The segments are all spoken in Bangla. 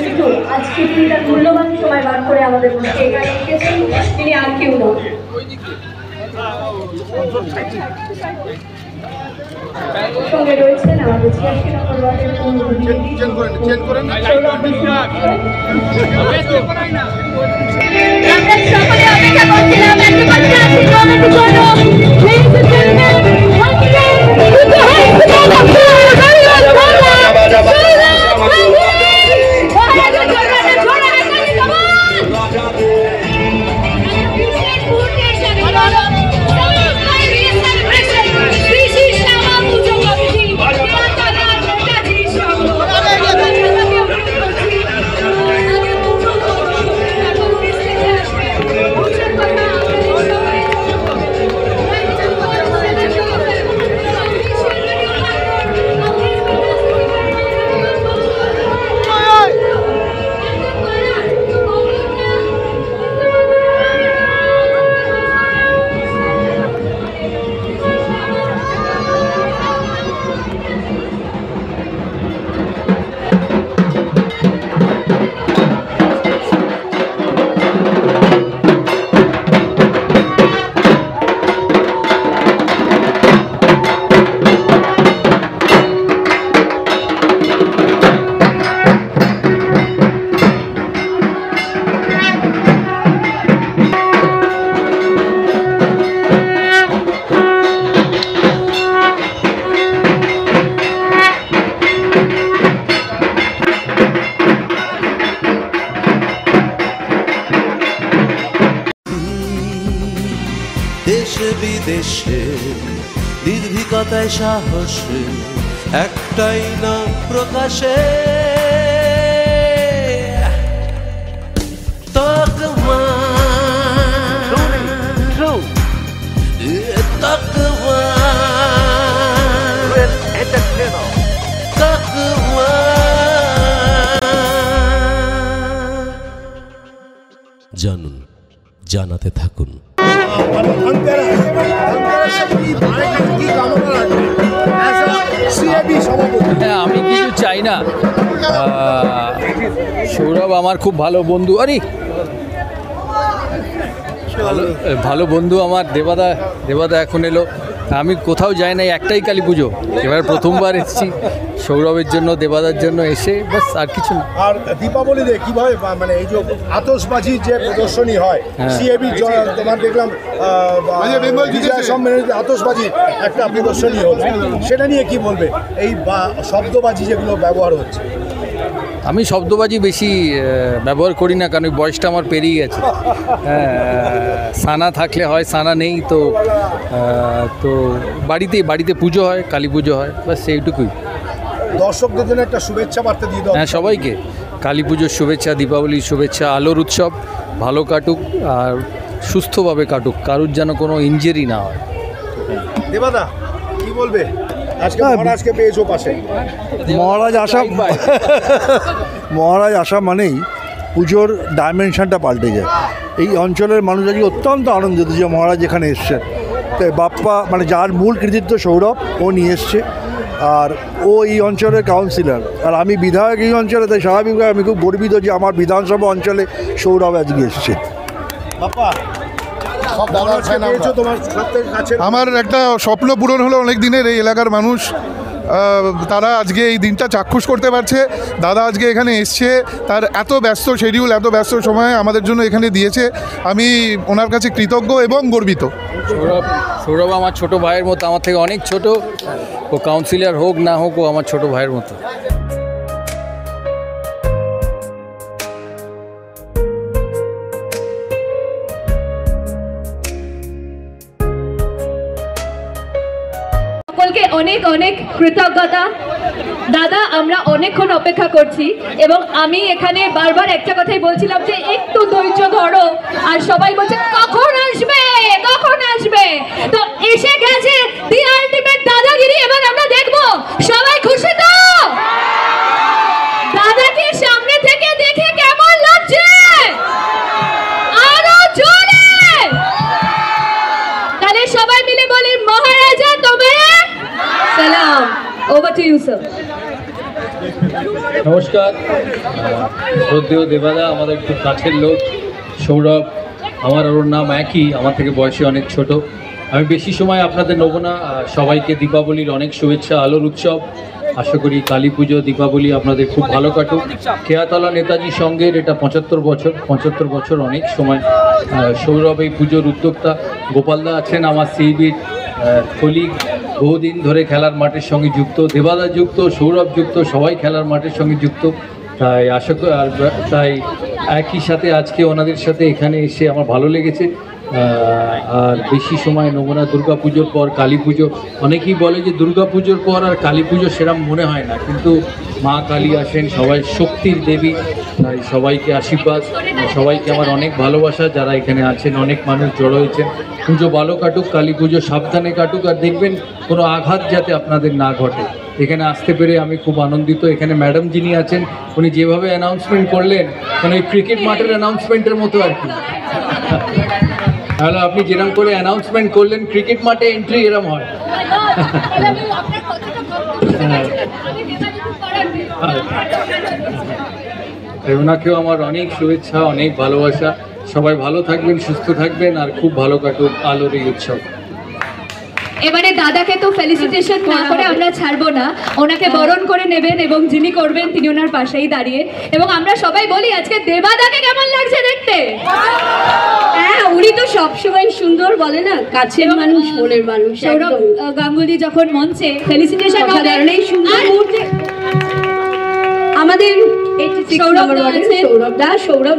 কিন্তু আজকে তিনি তার মূল্যবান সময় বার করে আমাদের মধ্যে এখানে এসেছেন, তিনি আর কেউ নন। সঙ্গে রয়েছেন আমাদের 86 নম্বর ওয়ার্ডের সকলে অপেক্ষা করছিলাম দেশে বিদেশে নির্ভীকতায় সাহসে একটাই না প্রকাশে তকমা তকমা তকমা জানুন, জানাতে থাকুন। আমি কিছু চাই না, সৌরভ আমার খুব ভালো বন্ধু, আরে ভালো বন্ধু আমার। দেবাদা এখন এলো, আমি কোথাও যাই নাই, একটাই কালী পুজো, এবার প্রথমবার এসেছি সৌরভের জন্য, দেবাদার জন্য এসে, বাস আর কিছু না। আর দীপাবলিতে কিভাবে মানে এই যে আতশবাজির যে প্রদর্শনী হয়, সিএবি তোমার দেখলাম বিজয়া সম্মেলনে আতশবাজির একটা প্রদর্শনী হল, সেটা নিয়ে কি বলবে? এই শব্দবাজি যেগুলো ব্যবহার হচ্ছে, আমি শব্দবাজি বেশি ব্যবহার করি না, কারণ বয়সটা আমার পেরিয়ে গেছে। সানা থাকলে হয়, সানা নেই তো বাড়িতে পুজো হয়, কালী পুজো হয়, বাস সেইটুকুই। দর্শকদের জন্য একটা শুভেচ্ছা বার্তা দিয়ে দাও। হ্যাঁ, সবাইকে কালী পুজোর শুভেচ্ছা, দীপাবলির শুভেচ্ছা, আলোর উৎসব ভালো কাটুক আর সুস্থভাবে কাটুক, কারুর যেন কোনো ইনজুরি না হয়। দেবাদা কি বলবে? আজকে মহারাজকে পেয়েছো পাশে। মহারাজ আসা মানেই পুজোর ডাইমেনশনটা পাল্টে যায়। এই অঞ্চলের মানুষ আজকে অত্যন্ত আনন্দিত যে মহারাজ এখানে এসছেন। তাই বাপ্পা মানে যার মূল কৃতিত্ব সৌরভ, ও নিয়ে এসছে, আর ও এই অঞ্চলের কাউন্সিলর, আর আমি বিধায়ক এই অঞ্চলে, তাই স্বাভাবিকভাবে আমি খুব গর্বিত যে আমার বিধানসভা অঞ্চলে সৌরভ আজকে এসছে। বাপ্পা, আমার একটা স্বপ্ন পূরণ হলো অনেক দিনের। এই এলাকার মানুষ তারা আজকে এই দিনটা চাক্ষুষ করতে পারছে। দাদা আজকে এখানে এসছে, তার এত ব্যস্ত শিডিউল, এত ব্যস্ত সময় আমাদের জন্য এখানে দিয়েছে। আমি ওনার কাছে কৃতজ্ঞ এবং গর্বিত। সৌরভ আমার ছোট ভাইয়ের মতো, আমার থেকে অনেক ছোট। ও কাউন্সিলর হোক না হোক, ও আমার ছোট ভাইয়ের মতো। সকলকে অনেক অনেক কৃতজ্ঞতা। দাদা, আমরা অনেকক্ষণ অপেক্ষা করছি এবং আমি এখানে বারবার একটা কথাই বলছিলাম যে একটু ধৈর্য ধরো, আর সবাই বলছে কখন আসবে কখন আসবে। তো এসে গেছে দি আলটিমেট দাদাগিরি, এবার আমরা দেখবো। সবাই খুশি তো? দাদাকে সামনে থেকে দেখে কেমন লাগছে? আরো জোরে তাহলে সবাই মিলে বলি, মহারাজা তোমায় সালাম। Over to you, sir. নমস্কার। শ্রদ্ধেয় দেবাদা আমাদের খুব কাছের লোক, সৌরভ আমার ওর নাম একই, আমার থেকে বয়সে অনেক ছোট। আমি বেশি সময় আপনাদের নেব না। সবাইকে দীপাবলির অনেক শুভেচ্ছা, আলোর উৎসব। আশা করি কালী পুজো দীপাবলি আপনাদের খুব ভালো কাটুক। কেয়াতলা নেতাজি সঙ্গের এটা 75 বছর অনেক সময়। সৌরভ এই পুজোর উদ্যোক্তা, গোপালদা আছেন আমার সিবির কলিগ, বহুদিন ধরে খেলার মাঠের সঙ্গে যুক্ত, দেবাদা যুক্ত, সৌরভ যুক্ত, সবাই খেলার মাঠের সঙ্গে যুক্ত। তাই আশা করি তাই একই সাথে আজকে ওনাদের সাথে এখানে এসে আমার ভালো লেগেছে। আর বেশি সময় নেব না। দুর্গা পুজোর পর কালী পুজো, অনেকেই বলে যে দুর্গা পুজোর পর আর কালী পুজো সেরম মনে হয় না, কিন্তু মা কালী আসেন, সবাই শক্তির দেবী। তাই সবাইকে আশীর্বাদ, সবাইকে আমার অনেক ভালোবাসা। যারা এখানে আছেন অনেক মানুষ জড়ো হয়েছেন। পুজো ভালো কাটুক, কালী পুজো সাবধানে কাটুক, আর দেখবেন কোনো আঘাত যাতে আপনাদের না ঘটে। এখানে আসতে পেরে আমি খুব আনন্দিত। এখানে ম্যাডাম যিনি আছেন উনি যেভাবে অ্যানাউন্সমেন্ট করলেন, মানে ওই ক্রিকেট মাঠের অ্যানাউন্সমেন্টের মতো আর কি। তাহলে আপনি যেরকম করে অ্যানাউন্সমেন্ট করলেন, ক্রিকেট মাঠে এন্ট্রি এরম হয়। ওনাকেও আমার অনেক শুভেচ্ছা, অনেক ভালোবাসা। সবাই ভালো থাকবেন, সুস্থ থাকবেন, আর খুব ভালো কাটুক আলোর এই উৎসব। এবারে দাদাকে তো ফেলিসিটেশন না করে আমরা ছাড়বো না, ওনাকে বরণ করে নেবেন এবং যিনি করবেন তিনি ওনার পাশেই দাঁড়িয়ে। এবং আমরা সবাই বলি আজকে দেবাদাকে কেমন লাগছে দেখতে? হ্যাঁ, উনি তো সবসময় সুন্দর, বলে না, কাছের মানুষ, মনের মানুষ। সৌরভ গাঙ্গুলি যখন মঞ্চে ফেলিসিটেশন এই সুন্দর মুহূর্তে আমাদের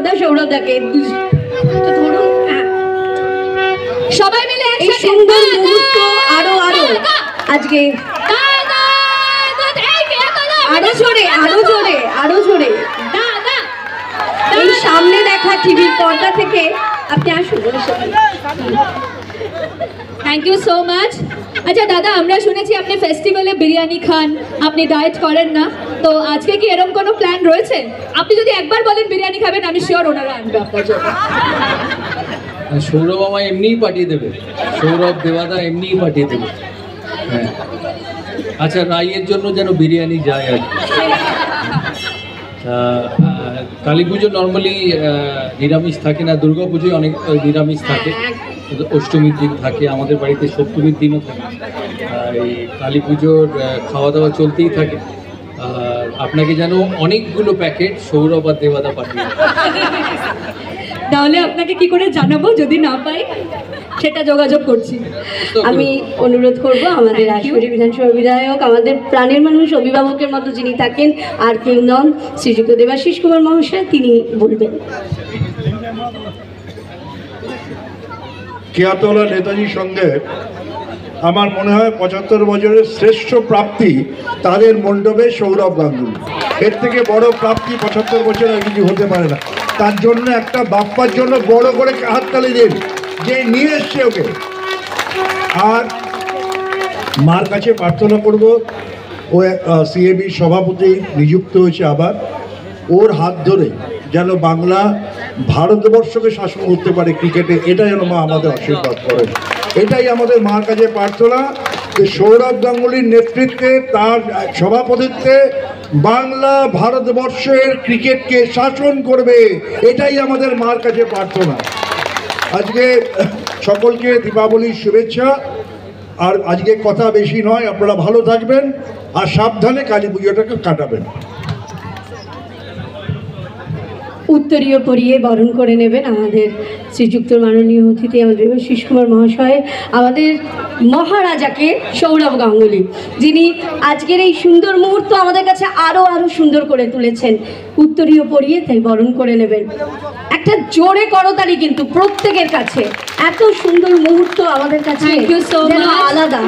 সৌরভদাকে ধরুন, সবাই মিলে এই সুন্দর মুহূর্ত আরো আজকে আরো জোরে এই সামনে দেখা টিভির পর্দা থেকে আপনি আসুন। Thank you so much. আচ্ছা দাদা, আমরা শুনেছি আপনি ফেস্টিভ্যালে বিরিয়ানি খান, আপনি ডায়েট করেন না, তো আজকে কি এরকম কোনো প্ল্যান রয়েছে? আপনি যদি একবার বলেন বিরিয়ানি খাবেন, আমি শিওর ওনারা আনবে আপনার জন্য। সৌরভ আমায় এমনিই পাঠিয়ে দেবে, সৌরভ দেবাদা এমনিই পাঠিয়ে দেবে। হ্যাঁ, আচ্ছা, রাইয়ের জন্য যেন বিরিয়ানি যায় আর কি। কালী পুজো নর্মালি নিরামিষ থাকে না, দুর্গা পুজোয় অনেক নিরামিষ থাকে, অষ্টমীর দিন থাকে, আমাদের বাড়িতে সপ্তমীর দিনও থাকে। এই কালী পুজোর খাওয়া দাওয়া চলতেই থাকে। আর আপনাকে যেন অনেকগুলো প্যাকেট সৌরভ আর দেবাদা পাঠিয়ে। তাহলে আপনাকে কি করে জানাবো যদি না পাই? সেটা যোগাযোগ করছি। আমি অনুরোধ করব আমাদের রাজবাড়ী বিধানসভা বিধায়ক, আমাদের প্রাণের মানুষ, অভিভাবকের মতো যিনি থাকেন, আর কেউ নন, শ্রীযুক্ত দেবাশিস কুমার মহাশয়, তিনি বলবেন। কেয়াতলা নেতাজি সঙ্গে আমার মনে হয় 75 বছরের শ্রেষ্ঠ প্রাপ্তি তাদের মণ্ডপে সৌরভ গাঙ্গুলি। এর থেকে বড় প্রাপ্তি 75 বছর আর কিছু হতে পারে না। তার জন্য একটা বাপ্পার জন্য বড় করে হাততালি দিন, যে নিয়ে এসছে ওকে। আর মার কাছে প্রার্থনা করব, ও সিএবি সভাপতি নিযুক্ত হয়েছে আবার, ওর হাত ধরে যেন বাংলা ভারতবর্ষকে শাসন করতে পারে ক্রিকেটে, এটা যেন মা আমাদের আশীর্বাদ করেন। এটাই আমাদের মার কাছে প্রার্থনা, যে সৌরভ গাঙ্গুলির নেতৃত্বে, তার সভাপতিত্বে বাংলা ভারতবর্ষের ক্রিকেটকে শাসন করবে, এটাই আমাদের মার কাছে প্রার্থনা। আজকে সকলকে দীপাবলির শুভেচ্ছা। আর আজকে কথা বেশি নয়, আপনারা ভালো থাকবেন আর সাবধানে কালী পুজোটাকে কাটাবেন। উত্তরীয় পরিয়ে বরণ করে নেবেন আমাদের শ্রীযুক্ত মাননীয় অতিথি, আমাদের দেবাশিস কুমার মহাশয়, আমাদের মহারাজাকে সৌরভ গাঙ্গুলি, যিনি আজকের এই সুন্দর মুহূর্ত আমাদের কাছে আরো সুন্দর করে তুলেছেন। উত্তরীয় পরিয়ে তাই বরণ করে নেবেন। একটা জোরে করতালি কিন্তু প্রত্যেকের কাছে, এত সুন্দর মুহূর্ত আমাদের কাছে আলাদা।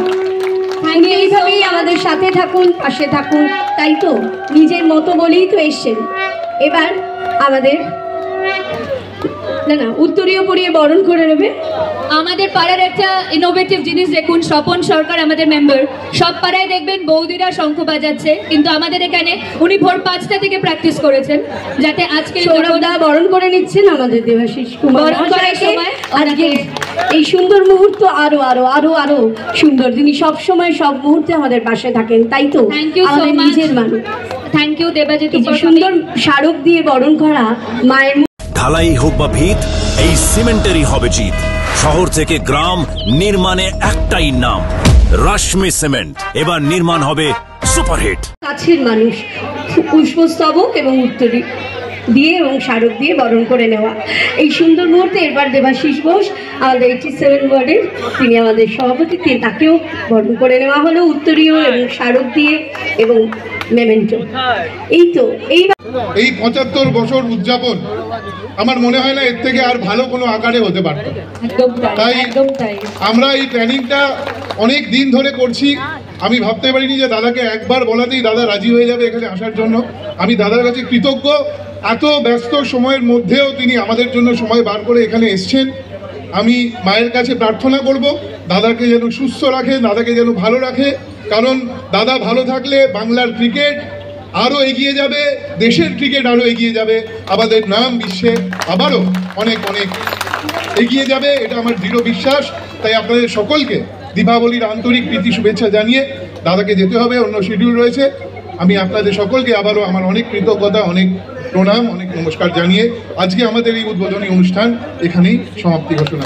এইভাবেই আমাদের সাথে থাকুন, পাশে থাকুন, তাই তো নিজের মতো বলেই তো এসছেন। এবার আমাদের উত্তরীয় পরিয়ে বরণ করে নেবে আমাদের পাড়ার একটা ইনোভেটিভ জিনিস দেখুন, স্বপন সরকার আমাদের মেম্বার, সব পাড়ায় দেখবেন বৌদিরা শঙ্খ বাজাচ্ছে, কিন্তু আমাদের এখানে উনি ভোর 5টা থেকে প্র্যাকটিস করেছেন, যাতে আজকে সৌরভদা বরণ করে নিচ্ছেন আমাদের দেবাশিস কুমার মহাশয়কে। আজকে এই সুন্দর মুহূর্ত আরো সুন্দর, যিনি সব সময় সব মুহূর্তে আমাদের পাশে থাকেন, তাই তো আমাদের নিজের মানুষ। থ্যাংক ইউ দেবাজিৎ, এই যে সুন্দর স্মারক দিয়ে বরণ করা মায়ের ঢালাই হোক বা ভিত, এই সিমেন্টেরই হবে জিত। শহর থেকে গ্রাম, নির্মাণে একটাই নাম, রাশমি সিমেন্ট। এবার নির্মাণ হবে সুপারহিট। কাছের মানুষ পুষ্পস্তবক এবং উত্তরী দিয়ে এবং স্মারক দিয়ে বরণ করে নেওয়া এই সুন্দর মুহূর্তে এবার দেবাশিস ঘোষ আমাদের 87 ওয়ার্ডের, তিনি আমাদের সভাপতি, তাকেও বরণ করে নেওয়া হলো উত্তরীয় এবং স্মারক দিয়ে এবং মেমেন্টো। এই তো এই 75 বছর উদযাপন আমার মনে হয় না এর থেকে আর ভালো কোনো আকারে হতে পারত। একদম তাই, একদম তাই। আমরা এই প্ল্যানিংটা অনেক দিন ধরে করছি। আমি ভাবতে পারিনি যে দাদাকে একবার বলাতেই দাদা রাজি হয়ে যাবে এখানে আসার জন্য। আমি দাদার কাছে কৃতজ্ঞ, এত ব্যস্ত সময়ের মধ্যেও তিনি আমাদের জন্য সময় বার করে এখানে এসছেন। আমি মায়ের কাছে প্রার্থনা করব দাদাকে যেন সুস্থ রাখে, দাদাকে যেন ভালো রাখে, কারণ দাদা ভালো থাকলে বাংলার ক্রিকেট আরও এগিয়ে যাবে, দেশের ক্রিকেট আরও এগিয়ে যাবে, আমাদের নাম বিশ্বে আবারও অনেক অনেক এগিয়ে যাবে, এটা আমার দৃঢ় বিশ্বাস। তাই আপনাদের সকলকে দীপাবলির আন্তরিক প্রীতি শুভেচ্ছা জানিয়ে দাদাকে যেতে হবে, অন্য শিডিউল রয়েছে। আমি আপনাদের সকলকে আবারও আমার অনেক কৃতজ্ঞতা, অনেক প্রণাম, অনেক নমস্কার জানিয়ে আজকে আমাদের এই উদ্বোধনী অনুষ্ঠান এখানেই সমাপ্তি ঘোষণা।